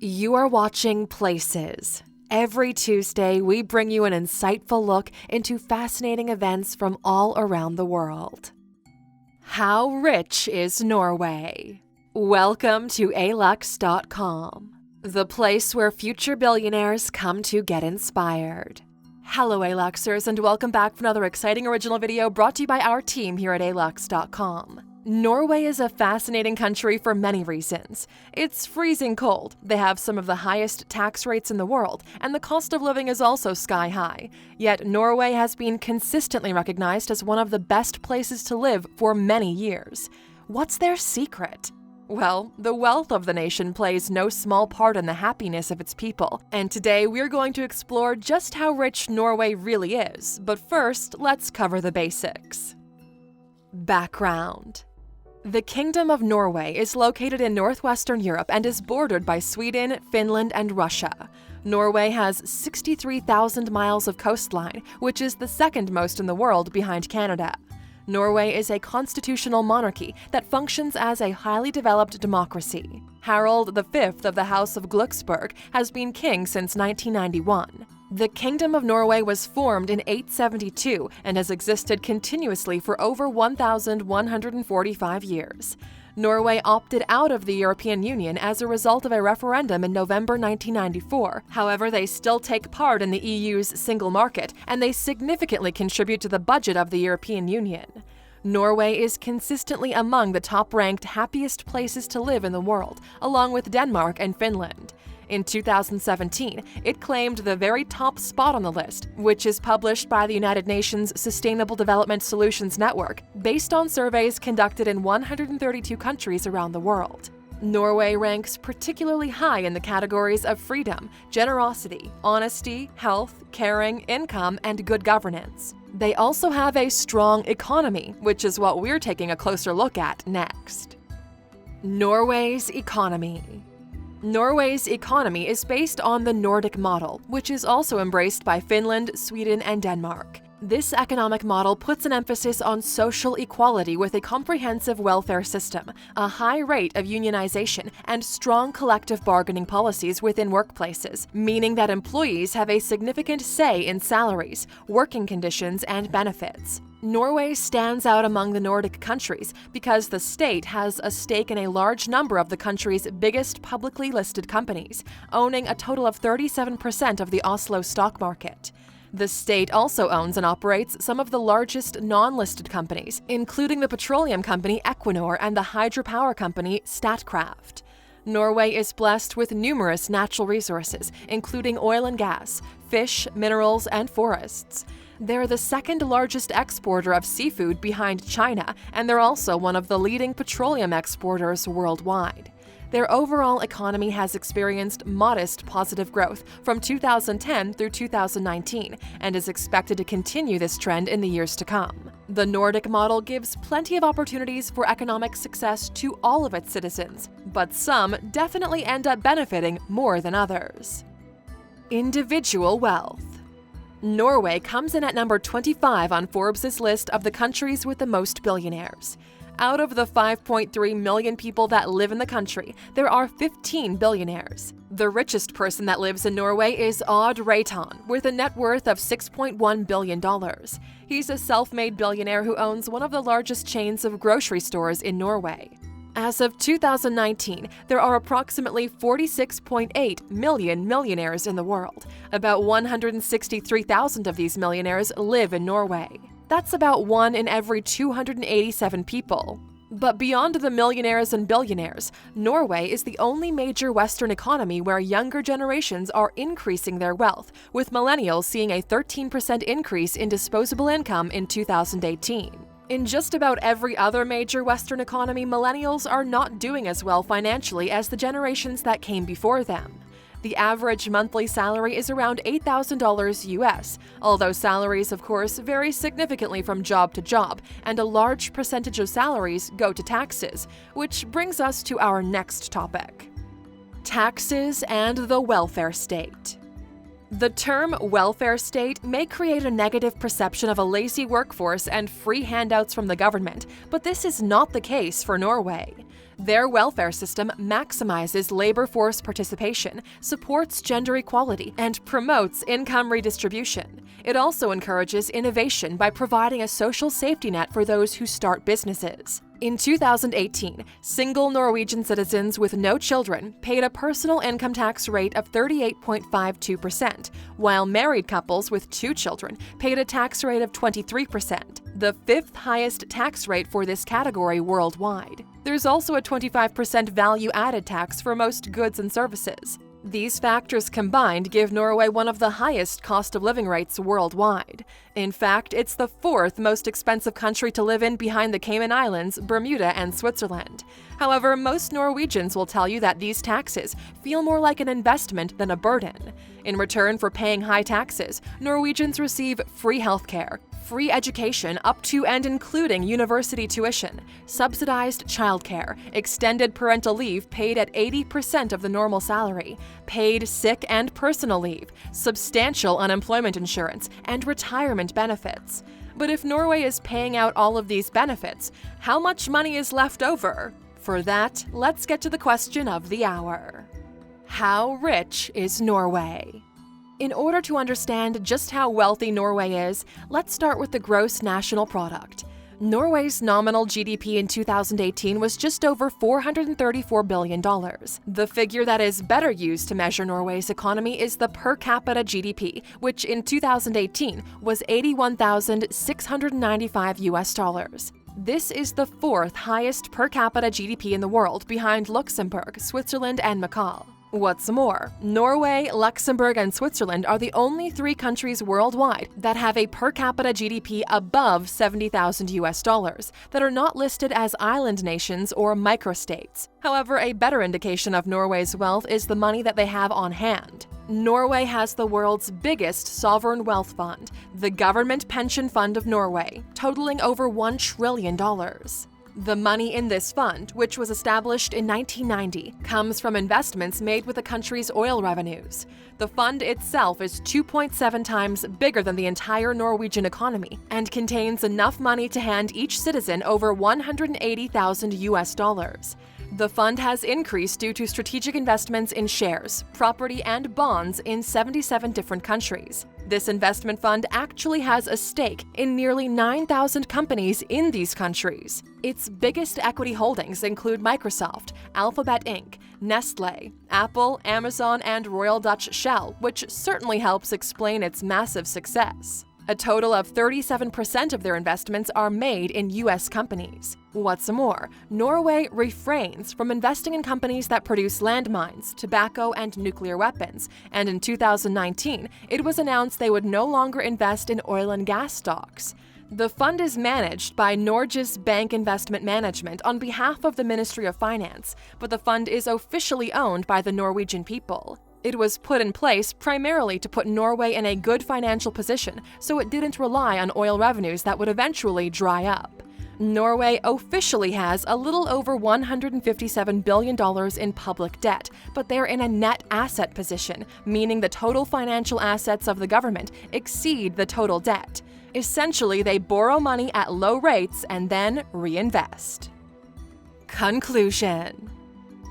You are watching Places. Every Tuesday, we bring you an insightful look into fascinating events from all around the world. How rich is Norway? Welcome to Alux.com, the place where future billionaires come to get inspired. Hello, Aluxers, and welcome back for another exciting original video brought to you by our team here at Alux.com. Norway is a fascinating country for many reasons. It's freezing cold, they have some of the highest tax rates in the world, and the cost of living is also sky high. Yet Norway has been consistently recognized as one of the best places to live for many years. What's their secret? Well, the wealth of the nation plays no small part in the happiness of its people, and today we're going to explore just how rich Norway really is. But first, let's cover the basics. Background. The Kingdom of Norway is located in northwestern Europe and is bordered by Sweden, Finland, and Russia. Norway has 63,000 miles of coastline, which is the second most in the world behind Canada. Norway is a constitutional monarchy that functions as a highly developed democracy. Harald V of the House of Glücksburg has been king since 1991. The Kingdom of Norway was formed in 872 and has existed continuously for over 1,145 years. Norway opted out of the European Union as a result of a referendum in November 1994. However, they still take part in the EU's single market, and they significantly contribute to the budget of the European Union. Norway is consistently among the top-ranked happiest places to live in the world, along with Denmark and Finland. In 2017, it claimed the very top spot on the list, which is published by the United Nations Sustainable Development Solutions Network, based on surveys conducted in 132 countries around the world. Norway ranks particularly high in the categories of freedom, generosity, honesty, health, caring, income, and good governance. They also have a strong economy, which is what we're taking a closer look at next. Norway's economy. Norway's economy is based on the Nordic model, which is also embraced by Finland, Sweden, and Denmark. This economic model puts an emphasis on social equality with a comprehensive welfare system, a high rate of unionization, and strong collective bargaining policies within workplaces, meaning that employees have a significant say in salaries, working conditions, and benefits. Norway stands out among the Nordic countries because the state has a stake in a large number of the country's biggest publicly listed companies, owning a total of 37% of the Oslo stock market. The state also owns and operates some of the largest non-listed companies, including the petroleum company Equinor and the hydropower company Statkraft. Norway is blessed with numerous natural resources, including oil and gas, fish, minerals, and forests. They're the second largest exporter of seafood behind China, and they're also one of the leading petroleum exporters worldwide. Their overall economy has experienced modest positive growth from 2010 through 2019 and is expected to continue this trend in the years to come. The Nordic model gives plenty of opportunities for economic success to all of its citizens, but some definitely end up benefiting more than others. Individual wealth. Norway comes in at number 25 on Forbes' list of the countries with the most billionaires. Out of the 5.3 million people that live in the country, there are 15 billionaires. The richest person that lives in Norway is Odd Reitan, with a net worth of $6.1 billion. He's a self-made billionaire who owns one of the largest chains of grocery stores in Norway. As of 2019, there are approximately 46.8 million millionaires in the world. About 163,000 of these millionaires live in Norway. That's about 1 in every 287 people. But beyond the millionaires and billionaires, Norway is the only major Western economy where younger generations are increasing their wealth, with millennials seeing a 13% increase in disposable income in 2018. In just about every other major Western economy, millennials are not doing as well financially as the generations that came before them. The average monthly salary is around $8,000 US, although salaries, of course, vary significantly from job to job, and a large percentage of salaries go to taxes, which brings us to our next topic: taxes and the welfare state. The term welfare state may create a negative perception of a lazy workforce and free handouts from the government, but this is not the case for Norway. Their welfare system maximizes labor force participation, supports gender equality, and promotes income redistribution. It also encourages innovation by providing a social safety net for those who start businesses. In 2018, single Norwegian citizens with no children paid a personal income tax rate of 38.52%, while married couples with 2 children paid a tax rate of 23%, the 5th highest tax rate for this category worldwide. There's also a 25% value-added tax for most goods and services. These factors combined give Norway one of the highest cost of living rates worldwide. In fact, it's the 4th most expensive country to live in behind the Cayman Islands, Bermuda, and Switzerland. However, most Norwegians will tell you that these taxes feel more like an investment than a burden. In return for paying high taxes, Norwegians receive free healthcare, free education up to and including university tuition, subsidized childcare, extended parental leave paid at 80% of the normal salary, paid sick and personal leave, substantial unemployment insurance, and retirement benefits. But if Norway is paying out all of these benefits, how much money is left over? For that, let's get to the question of the hour. How rich is Norway? In order to understand just how wealthy Norway is, let's start with the gross national product. Norway's nominal GDP in 2018 was just over $434 billion. The figure that is better used to measure Norway's economy is the per capita GDP, which in 2018 was $81,695. This is the 4th highest per capita GDP in the world, behind Luxembourg, Switzerland, and Macau. What's more, Norway, Luxembourg, and Switzerland are the only 3 countries worldwide that have a per capita GDP above $70,000 that are not listed as island nations or microstates. However, a better indication of Norway's wealth is the money that they have on hand. Norway has the world's biggest sovereign wealth fund, the Government Pension Fund of Norway, totaling over $1 trillion. The money in this fund, which was established in 1990, comes from investments made with the country's oil revenues. The fund itself is 2.7 times bigger than the entire Norwegian economy and contains enough money to hand each citizen over $180,000. The fund has increased due to strategic investments in shares, property, and bonds in 77 different countries. This investment fund actually has a stake in nearly 9,000 companies in these countries. Its biggest equity holdings include Microsoft, Alphabet Inc., Nestlé, Apple, Amazon, and Royal Dutch Shell, which certainly helps explain its massive success. A total of 37% of their investments are made in U.S. companies. What's more, Norway refrains from investing in companies that produce landmines, tobacco, and nuclear weapons, and in 2019, it was announced they would no longer invest in oil and gas stocks. The fund is managed by Norges Bank Investment Management on behalf of the Ministry of Finance, but the fund is officially owned by the Norwegian people. It was put in place primarily to put Norway in a good financial position so it didn't rely on oil revenues that would eventually dry up. Norway officially has a little over $157 billion in public debt, but they're in a net asset position, meaning the total financial assets of the government exceed the total debt. Essentially, they borrow money at low rates and then reinvest. Conclusion.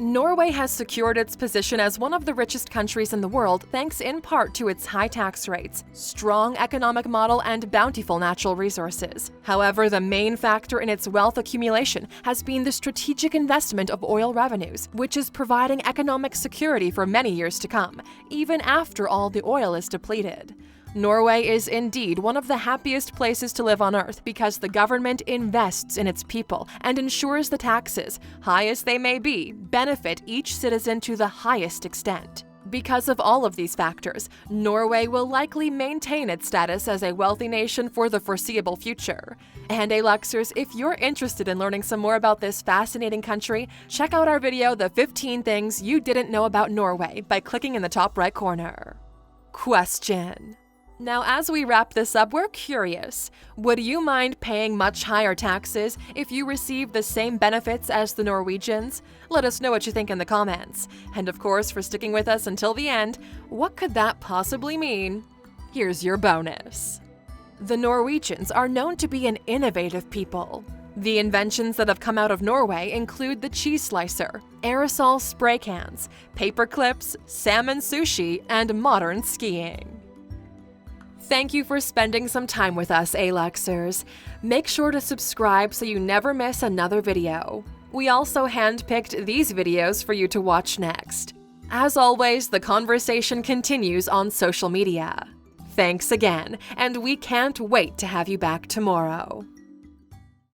Norway has secured its position as one of the richest countries in the world thanks in part to its high tax rates, strong economic model, and bountiful natural resources. However, the main factor in its wealth accumulation has been the strategic investment of oil revenues, which is providing economic security for many years to come, even after all the oil is depleted. Norway is indeed one of the happiest places to live on Earth because the government invests in its people and ensures the taxes, high as they may be, benefit each citizen to the highest extent. Because of all of these factors, Norway will likely maintain its status as a wealthy nation for the foreseeable future. And Luxers, if you're interested in learning some more about this fascinating country, check out our video, The 15 Things You Didn't Know About Norway, by clicking in the top right corner. Question. Now, as we wrap this up, we're curious. Would you mind paying much higher taxes if you receive the same benefits as the Norwegians? Let us know what you think in the comments. And of course, for sticking with us until the end, what could that possibly mean? Here's your bonus. The Norwegians are known to be an innovative people. The inventions that have come out of Norway include the cheese slicer, aerosol spray cans, paper clips, salmon sushi, and modern skiing. Thank you for spending some time with us, Aluxers. Make sure to subscribe so you never miss another video. We also handpicked these videos for you to watch next. As always, the conversation continues on social media. Thanks again, and we can't wait to have you back tomorrow.